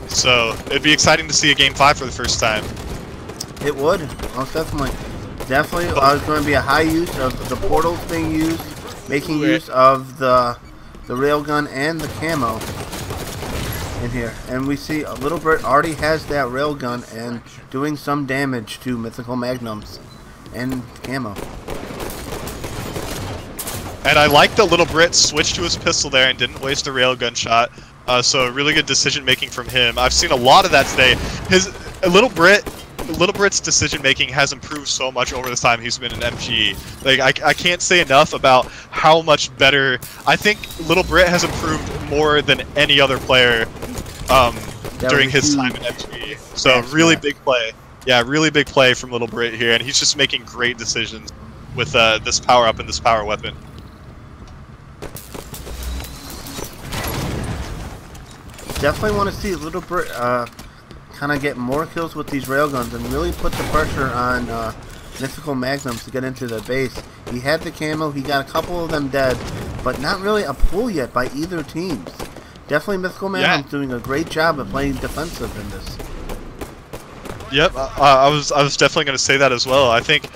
Speaker 2: So it'd be exciting to see a game 5 for the first time.
Speaker 1: It would, most definitely. Definitely, it's going to be a high use of the portals being used, making use of the railgun and the camo in here. And we see a Little Bird already has that railgun and doing some damage to Mythical Magnums and camo.
Speaker 2: And I like that Little Brit switched to his pistol there and didn't waste a railgun shot. So really good decision making from him. I've seen a lot of that today. Little Brit's decision making has improved so much over the time he's been in MG. Like I can't say enough about how much better. I think Little Brit has improved more than any other player during his time in MG. So really big play. Yeah, really big play from Little Brit here, and he's just making great decisions with this power up and this power weapon.
Speaker 1: Definitely want to see Little Brit kind of get more kills with these railguns and really put the pressure on Mythical Magnums to get into the base. He had the camo, he got a couple of them dead, but not really a pull yet by either teams. Definitely Mythical Magnums doing a great job of playing defensive in this.
Speaker 2: Yep, I was definitely going to say that as well. I think,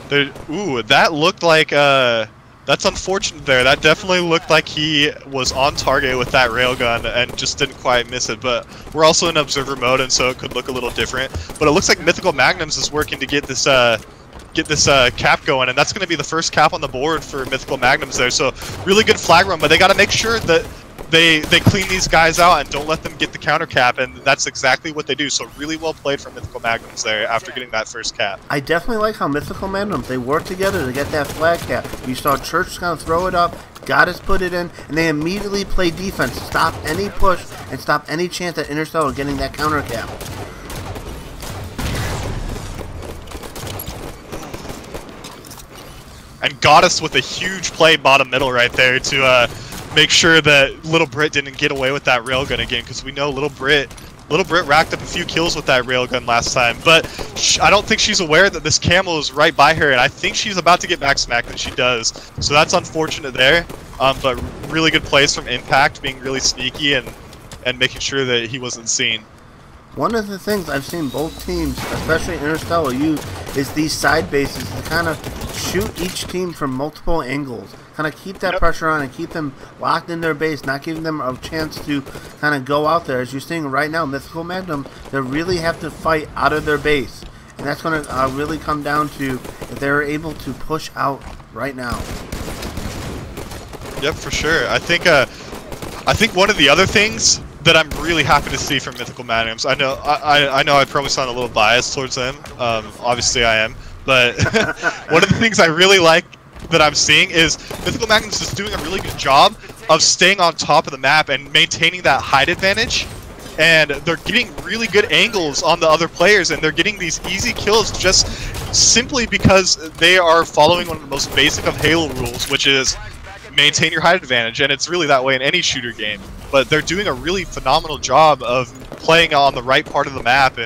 Speaker 2: that looked like that's unfortunate there. That definitely looked like he was on target with that railgun and just didn't quite miss it. But we're also in observer mode, and so it could look a little different. But it looks like Mythical Magnums is working to get this cap going, and that's going to be the first cap on the board for Mythical Magnums there. So really good flag run, but they got to make sure that they clean these guys out and don't let them get the counter cap, and that's exactly what they do. So really well played from Mythical Magnums there after getting that first cap.
Speaker 1: I definitely like how Mythical Magnums, they work together to get that flag cap. You saw Church kind of throw it up, Goddess put it in, and they immediately play defense, stop any push and stop any chance at Interstellar getting that counter cap.
Speaker 2: And Goddess with a huge play bottom middle right there to make sure that Little Brit didn't get away with that railgun again, because we know Little Brit racked up a few kills with that railgun last time, but I don't think she's aware that this camo is right by her, and I think she's about to get back smacked, and she does. So that's unfortunate there, but really good plays from Impact, being really sneaky and making sure that he wasn't seen.
Speaker 1: One of the things I've seen both teams, especially Interstellar, use is these side bases to kind of shoot each team from multiple angles. Kind of keep that pressure on and keep them locked in their base, not giving them a chance to kind of go out there. As you're seeing right now, Mythical Magnum, they really have to fight out of their base. And that's going to really come down to if they're able to push out right now.
Speaker 2: Yep, for sure. I think one of the other things that I'm really happy to see from Mythical Magnums, I know I probably sound a little biased towards them, obviously I am, but one of the things I really like that I'm seeing is Mythical Magnums is doing a really good job of staying on top of the map and maintaining that height advantage, and they're getting really good angles on the other players, and they're getting these easy kills just simply because they are following one of the most basic of Halo rules, which is maintain your height advantage, and it's really that way in any shooter game. But they're doing a really phenomenal job of playing on the right part of the map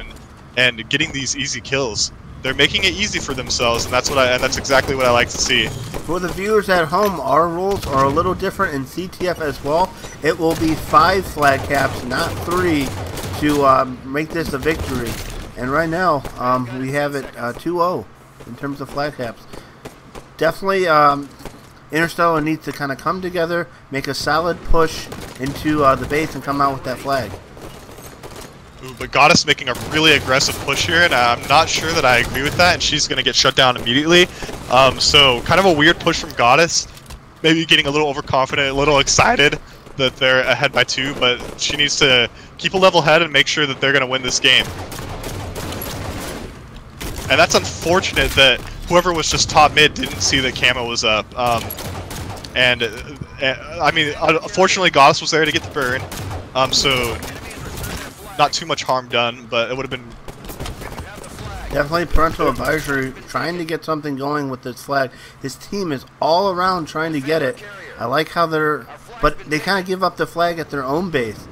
Speaker 2: and getting these easy kills. They're making it easy for themselves, and that's exactly what I like to see.
Speaker 1: For the viewers at home, our rules are a little different in CTF as well. It will be 5 flag caps, not 3, to make this a victory. And right now, we have it 2-0 in terms of flag caps. Definitely, Interstellar needs to kind of come together, make a solid push into the base, and come out with that flag.
Speaker 2: Ooh, but Goddess making a really aggressive push here, and I'm not sure that I agree with that, and she's going to get shut down immediately. So kind of a weird push from Goddess, maybe getting a little overconfident, a little excited that they're ahead by 2, but she needs to keep a level head and make sure that they're going to win this game. And that's unfortunate that whoever was just top mid didn't see that camo was up. I mean, unfortunately Goddess was there to get the burn, so not too much harm done, but it would have been
Speaker 1: definitely parental advisory, trying to get something going with this flag. His team is all around trying to get it. I like how but they kind of give up the flag at their own base.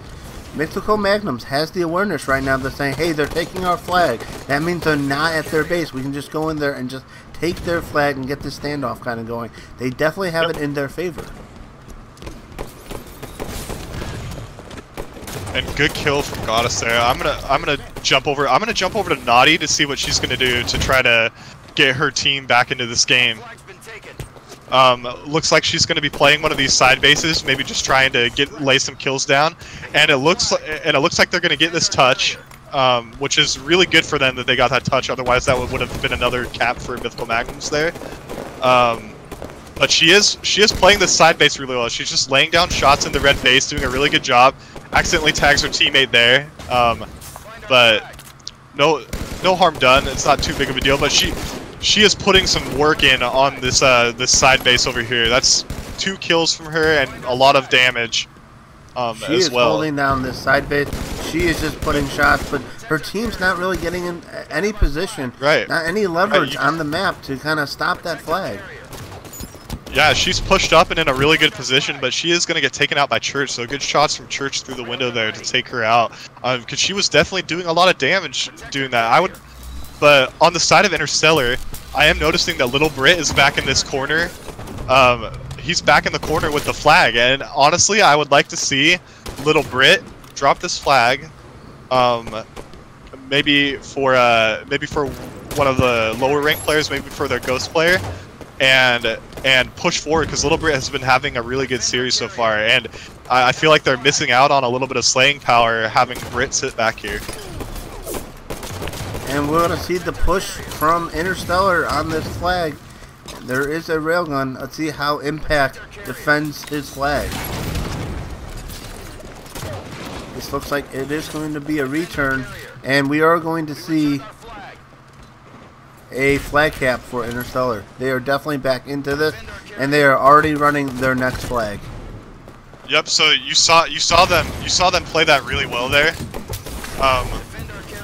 Speaker 1: Mythical Magnums has the awareness right now. They're saying, hey, they're taking our flag. That means they're not at their base. We can just go in there and just take their flag and get the standoff kind of going. They definitely have it in their favor.
Speaker 2: And good kill from Goddess there. I'm gonna jump over to Naughty to see what she's gonna do to try to get her team back into this game. Looks like she's gonna be playing one of these side bases, maybe just trying to lay some kills down. And it looks like they're gonna get this touch, which is really good for them that they got that touch. Otherwise, that would have been another cap for Mythical Magnums there. But she is playing this side base really well. She's just laying down shots in the red base, doing a really good job. Accidentally tags her teammate there, but no harm done. It's not too big of a deal. But she is putting some work in on this this side base over here. That's 2 kills from her and a lot of damage
Speaker 1: she
Speaker 2: as
Speaker 1: is
Speaker 2: well.
Speaker 1: holding down this side base. She is just putting shots, but her team's not really getting in any position,
Speaker 2: right?
Speaker 1: Not any leverage on the map to kind of stop that flag.
Speaker 2: Yeah, she's pushed up and in a really good position, but she is going to get taken out by Church, so good shots from Church through the window there to take her out, because she was definitely doing a lot of damage doing that. But on the side of Interstellar, I am noticing that Little Brit is back in this corner. He's back in the corner with the flag, and honestly, I would like to see Little Brit drop this flag, maybe for one of the lower rank players, maybe for their Ghost player, and push forward, because Little Brit has been having a really good series so far, and I feel like they're missing out on a little bit of slaying power having Brit sit back here.
Speaker 1: And we're going to see the push from Interstellar on this flag. There is a railgun. Let's see how Impact defends his flag. This looks like it is going to be a return, and we are going to see a flag cap for Interstellar. They are definitely back into this, and they are already running their next flag.
Speaker 2: Yep. So you saw them play that really well there.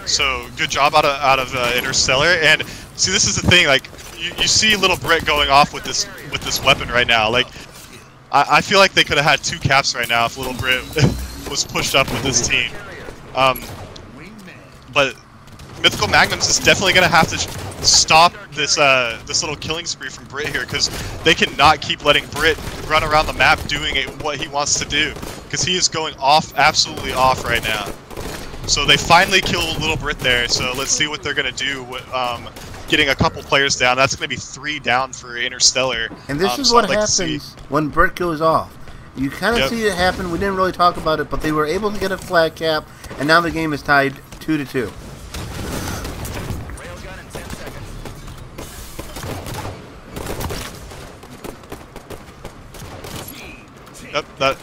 Speaker 2: So good job out of Interstellar. And see, this is the thing. Like you see Little Brit going off with this weapon right now. Like I feel like they could have had 2 caps right now if Little Brit was pushed up with this team. But Mythical Magnums is definitely going to have to stop this this little killing spree from Brit here, because they cannot keep letting Brit run around the map doing what he wants to do, because he is going off, absolutely off right now. So they finally kill Little Brit there, so let's see what they're going to do with getting a couple players down. That's going to be 3 down for Interstellar.
Speaker 1: And this is what happens when Brit goes off. You kind of see it happen. We didn't really talk about it, but they were able to get a flag cap, and now the game is tied 2-2.
Speaker 2: Yep, but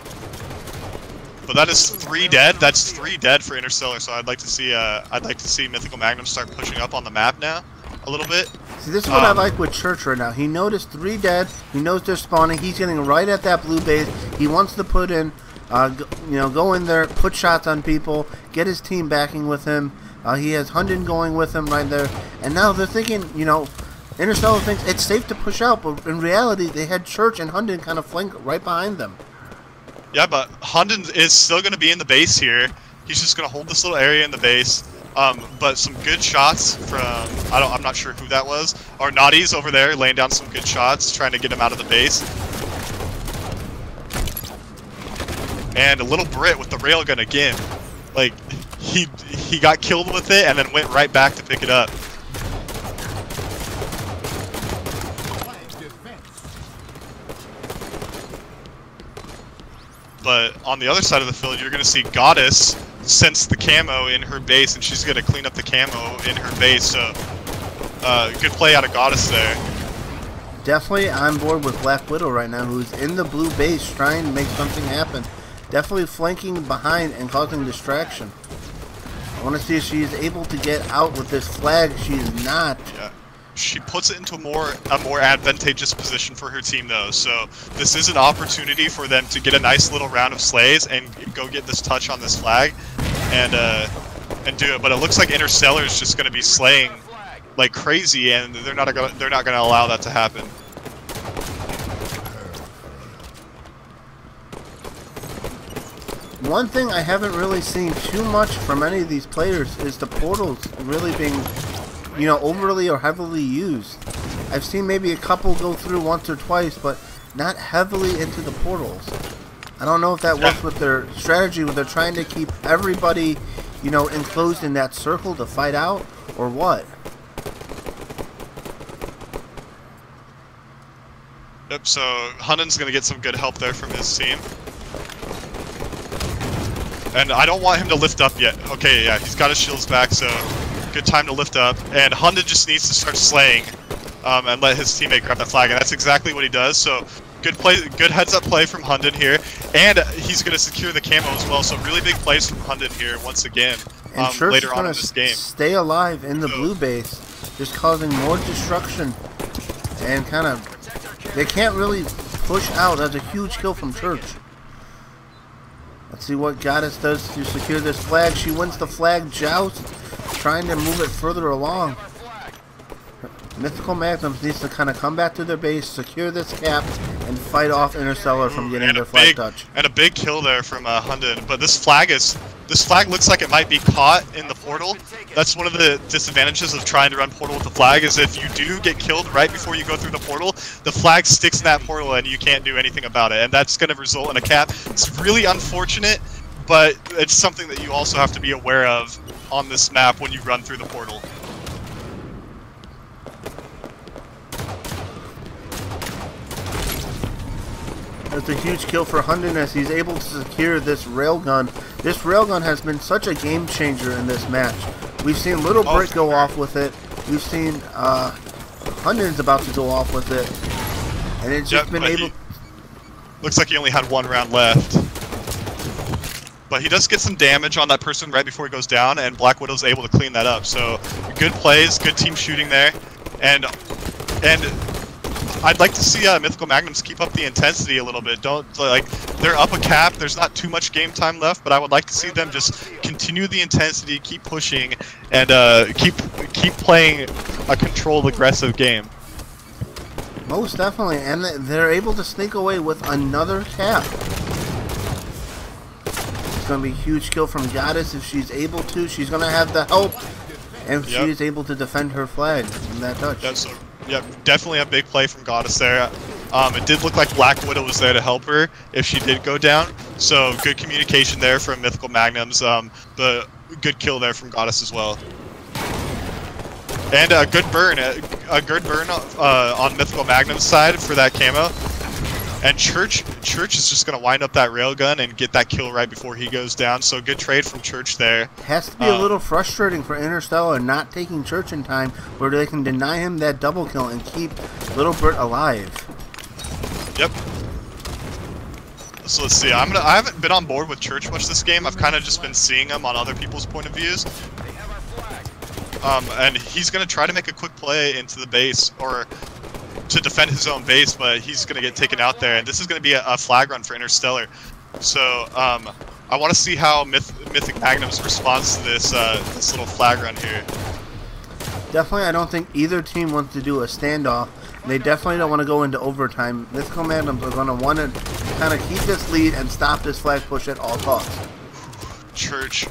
Speaker 2: that is 3 dead. That's 3 dead for Interstellar. So I'd like to see Mythical Magnum start pushing up on the map now a little bit.
Speaker 1: See, this is what I like with Church right now. He noticed 3 dead. He knows they're spawning. He's getting right at that blue base. He wants to put in, go in there, put shots on people, get his team backing with him. He has Hunden going with him right there. And now they're thinking, Interstellar thinks it's safe to push out, but in reality, they had Church and Hunden kind of flank right behind them.
Speaker 2: Yeah, but Hunden is still going to be in the base here. He's just going to hold this little area in the base. But some good shots from, I'm not sure who that was. Or Naughty's over there laying down some good shots, trying to get him out of the base. And a Little Brit with the railgun again. Like, he got killed with it and then went right back to pick it up. But on the other side of the field, you're going to see Goddess sense the camo in her base, and she's going to clean up the camo in her base. So, good play out of Goddess there.
Speaker 1: Definitely on board with Black Widow right now, who's in the blue base trying to make something happen. Definitely flanking behind and causing distraction. I want to see if she is able to get out with this flag. She is not.
Speaker 2: Yeah. She puts it into a more advantageous position for her team, though. So this is an opportunity for them to get a nice little round of slays and go get this touch on this flag, and do it. But it looks like Interstellar is just going to be slaying like crazy, and they're not going to allow that to happen.
Speaker 1: One thing I haven't really seen too much from any of these players is the portals really being, overly or heavily used. I've seen maybe a couple go through once or twice, but not heavily into the portals. I don't know if that works with their strategy, where they're trying to keep everybody, enclosed in that circle to fight out, or what.
Speaker 2: Yep, so Hunden's going to get some good help there from his team. And I don't want him to lift up yet. Okay, yeah, he's got his shields back, so good time to lift up. And Hunden just needs to start slaying. and let his teammate grab that flag, and that's exactly what he does. So good play, good heads-up play from Hunden here, and he's going to secure the camo as well. So really big plays from Hunden here once again.
Speaker 1: And
Speaker 2: Later on in this game,
Speaker 1: stay alive in the blue base, just causing more destruction, and kind of they can't really push out. That's a huge kill from Church. Let's see what Goddess does to secure this flag. She wins the flag joust, trying to move it further along. Mythical Magnums needs to kind of come back to their base, secure this cap, and fight off Interstellar from getting their flag touch.
Speaker 2: And a big kill there from Hunden. But this flag looks like it might be caught in the portal. That's one of the disadvantages of trying to run portal with the flag, is if you do get killed right before you go through the portal, the flag sticks in that portal and you can't do anything about it. And that's going to result in a cap. It's really unfortunate, but it's something that you also have to be aware of on this map when you run through the portal.
Speaker 1: That's a huge kill for Hunden as he's able to secure this railgun. This railgun has been such a game changer in this match. We've seen Little Brick go off with it. We've seen Hunden's about to go off with it. And it's just been able...
Speaker 2: Looks like he only had 1 round left. But he does get some damage on that person right before he goes down, and Black Widow's able to clean that up. So good plays, good team shooting there. And I'd like to see Mythical Magnums keep up the intensity a little bit. They're up a cap, there's not too much game time left, but I would like to see them just continue the intensity, keep pushing, and keep playing a controlled, aggressive game.
Speaker 1: Most definitely, and they're able to sneak away with another cap. It's going to be a huge kill from Goddess if she's able to. She's going to have the help, and she is able to defend her flag from that touch.
Speaker 2: Yeah, definitely a big play from Goddess there. It did look like Black Widow was there to help her if she did go down. So good communication there from Mythical Magnums. The good kill there from Goddess as well. And a good burn on Mythical Magnum's side for that camo. And Church is just going to wind up that railgun and get that kill right before he goes down. So good trade from Church there.
Speaker 1: Has to be a little frustrating for Interstellar not taking Church in time where they can deny him that double kill and keep Little Brit alive.
Speaker 2: Yep. So let's see. I haven't been on board with Church much this game. I've kind of just been seeing him on other people's point of views. And he's going to try to make a quick play into the base, or to defend his own base, but he's going to get taken out there, and this is going to be a flag run for Interstellar. So I want to see how Mythic Magnums responds to this this little flag run here.
Speaker 1: Definitely, I don't think either team wants to do a standoff. They definitely don't want to go into overtime. Mythical Magnums are going to want to kind of keep this lead and stop this flag push at all costs.
Speaker 2: Church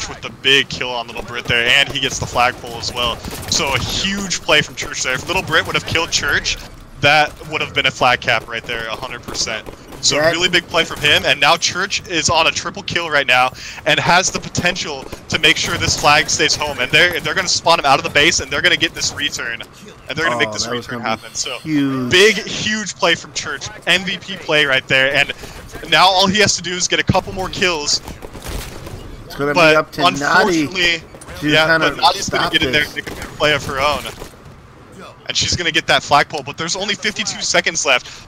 Speaker 2: with the big kill on Little Brit there, and he gets the flagpole as well. So a huge play from Church there. If Little Brit would have killed Church, that would have been a flag cap right there, 100%. So really big play from him, and now Church is on a triple kill right now, and has the potential to make sure this flag stays home. And they're going to spawn him out of the base, and they're going to get this return, and they're going to make this return happen. So huge play from Church, MVP play right there, and now all he has to do is get a couple more kills.
Speaker 1: It's going to be up to
Speaker 2: unfortunately, but Nadi's going to get in there and make a good play of her own. And she's going to get that flagpole, but there's only 52 seconds left.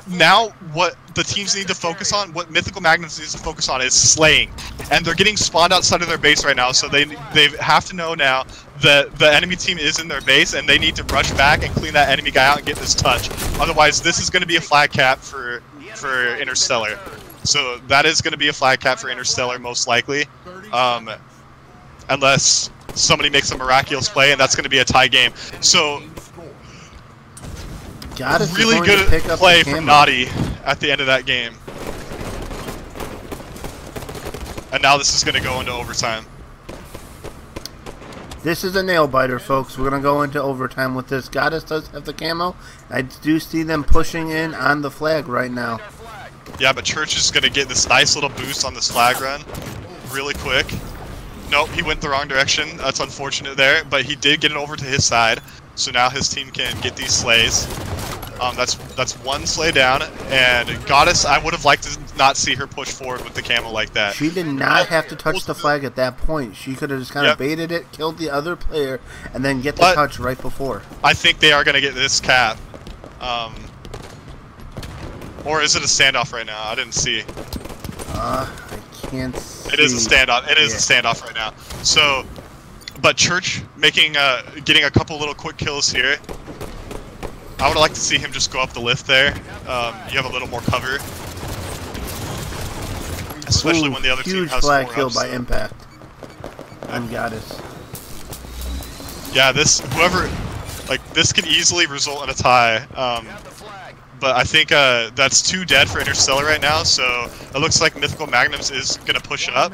Speaker 2: Now what the teams need to focus on, what Mythical Magnums needs to focus on, is slaying. And they're getting spawned outside of their base right now, so they have to know now that the enemy team is in their base, and they need to rush back and clean that enemy guy out and get this touch. Otherwise, this is going to be a flag cap for Interstellar. So that is going to be a flag cap for Interstellar, most likely. Unless somebody makes a miraculous play, and that's going to be a tie game. So really good play from Nadi at the end of that game. And now this is going to go into overtime.
Speaker 1: This is a nail biter, folks. We're going to go into overtime with this. Goddess does have the camo. I do see them pushing in on the flag right now.
Speaker 2: Yeah, but Church is going to get this nice little boost on this flag run really quick. Nope, he went the wrong direction. That's unfortunate there, but he did get it over to his side. So now his team can get these slays. That's one slay down, and Goddess, I would have liked not see her push forward with the camo like that.
Speaker 1: She did not have to touch the flag at that point. She could have just kind of baited it, killed the other player, and then get the touch right before.
Speaker 2: I think they are going to get this cap. Or is it a standoff right now? I didn't see.
Speaker 1: I can't see.
Speaker 2: It is a standoff. It is a standoff right now. So, but Church getting a couple little quick kills here. I would like to see him just go up the lift there. You have a little more cover. Especially when the other team has 4
Speaker 1: huge flag kill by Impact on Goddess.
Speaker 2: Yeah, this can easily result in a tie. But I think that's 2 dead for Interstellar right now, so it looks like Mythical Magnums is going to push up.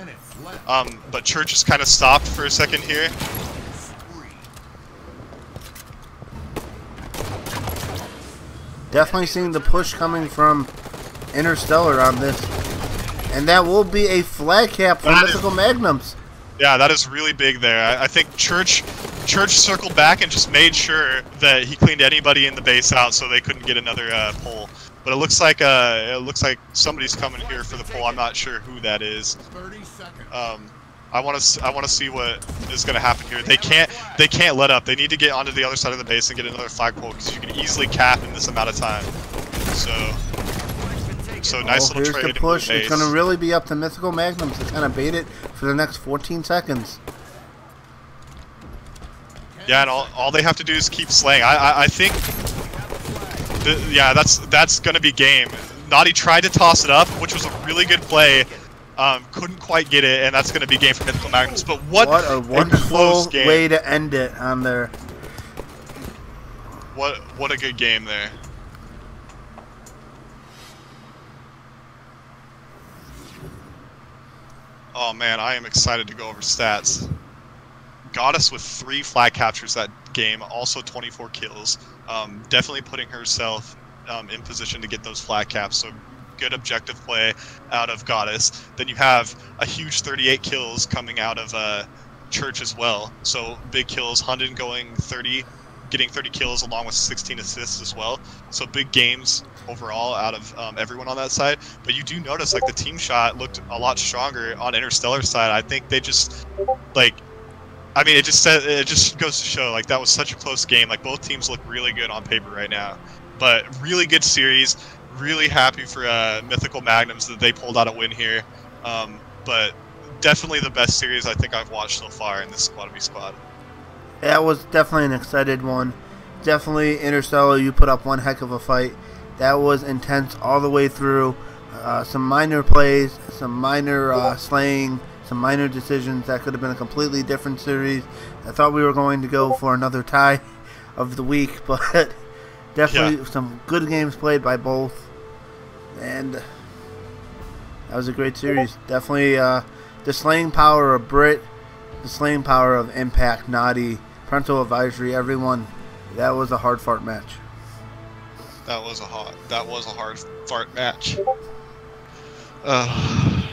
Speaker 2: But Church is kind of stopped for a second here.
Speaker 1: Definitely seeing the push coming from Interstellar on this. And that will be a flag cap for Mythical Magnums.
Speaker 2: Yeah, that is really big there. I think Church circled back and just made sure that he cleaned anybody in the base out so they couldn't get another pull. But it looks like somebody's coming here for the pull. I'm not sure who that is.
Speaker 3: 30 seconds.
Speaker 2: I want to see what is going to happen here. They can't let up. They need to get onto the other side of the base and get another flag pull because you can easily cap in this amount of time. So nice little
Speaker 1: here's
Speaker 2: trade.
Speaker 1: The push. It's going to really be up to Mythical Magnums to kind of bait it for the next 14 seconds.
Speaker 2: Yeah, and all they have to do is keep slaying. I think, yeah, that's going to be game. Naughty tried to toss it up, which was a really good play. Couldn't quite get it, and that's going to be game for Mythical Magnums. But what
Speaker 1: a wonderful way to end it on there.
Speaker 2: What a good game there. Oh man, I am excited to go over stats. Goddess with 3 flag captures that game, also 24 kills. Definitely putting herself in position to get those flag caps. So good objective play out of Goddess. Then you have a huge 38 kills coming out of Church as well. So big kills. Hunden getting 30 kills along with 16 assists as well. So big games overall out of everyone on that side. But you do notice like the team shot looked a lot stronger on Interstellar side. I think they just I mean, it just goes to show like that was such a close game. Like both teams look really good on paper right now. But really good series. Really happy for Mythical Magnums that they pulled out a win here. But definitely the best series I think I've watched so far in this Squad v Squad.
Speaker 1: That was definitely an excited one. Definitely Interstellar, you put up one heck of a fight. That was intense all the way through. Some minor plays, some minor slaying, some minor decisions. That could have been a completely different series. I thought we were going to go for another tie of the week, but definitely some good games played by both. And that was a great series. Definitely the slaying power of Brit, the slaying power of Impact, Naughty, Parental Advisory, everyone. That was a hard fart match.
Speaker 2: That was a hard fart match. I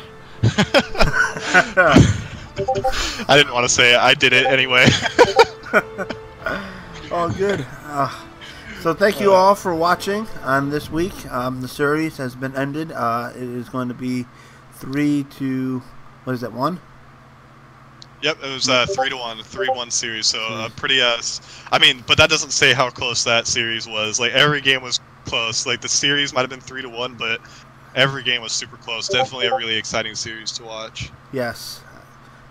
Speaker 2: didn't want to say it. I did it anyway.
Speaker 1: Oh, good. So thank you all for watching on this week. The series has been ended. It is going to be 3-1?
Speaker 2: Yep, it was 3-1, 3-1 series. So pretty. I mean, but that doesn't say how close that series was. Like every game was close. Like the series might have been 3-1, but every game was super close. Definitely a really exciting series to watch.
Speaker 1: Yes,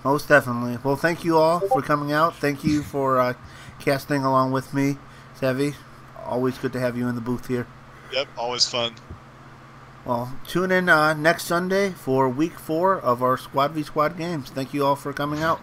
Speaker 1: most definitely. Well, thank you all for coming out. Thank you for casting along with me, Savvy. Always good to have you in the booth here.
Speaker 2: Yep, always fun.
Speaker 1: Well, tune in next Sunday for week 4 of our Squad v Squad games. Thank you all for coming out.